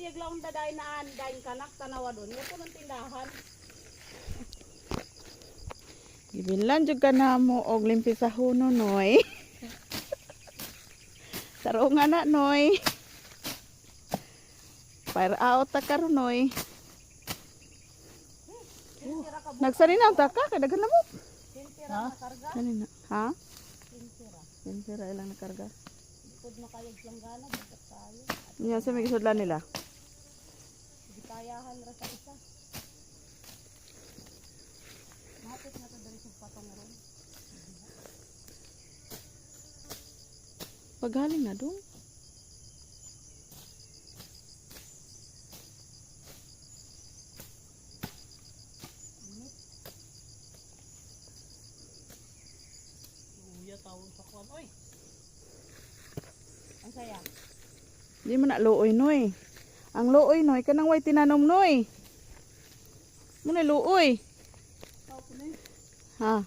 yaglaong daday naan, dain kanak, tanawa doon. Ito ng tindahan. Gibilan jud ka na mo og limpi sa huno noy. Tarungan na noy. Fire out ta karon noy. Nagsaninaw ta ka kadagan na mo. Sintira na karga. Kanina. Ha? Sintira. Sintira ilang nakarga. Ikod makayag langgana, bigat tayo. Nya sa may gisudlan nila. Di kayahan ra sa isa. Mahapit na to dali sa patong ron. Pagaling na dong. Uya tawon sa kwan oy. Ang saya. Di man na luoy noy. Ang luoy noy kanang way tinanom noy. Muna luoy. Tao ko ni. Ha.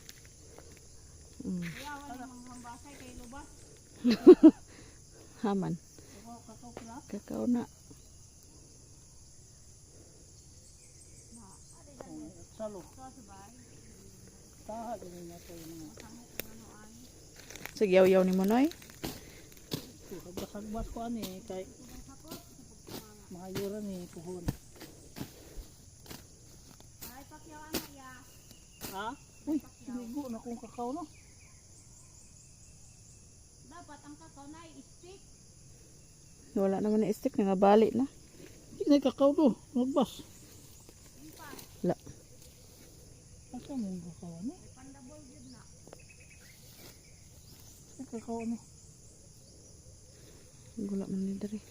Kaya wala mang hambasay kay lubas. Haman. Kakao pula. Kakao na. Salo. Sabay. Taha din na to yung Sige yaw-yaw ni mo noy. Sagbas ko ani kay mahayuran ni puhon. Ay pakyaw ana ya. Ha? Uy, ligo na kung kakao no. Dapat ang kakao na i-stick. Wala naman na stick nga bali na. Hindi kakao to, magbas. La. Asa mo yung kakao ano? Pandabol yun na. Kakao ano? Gula man ni diri.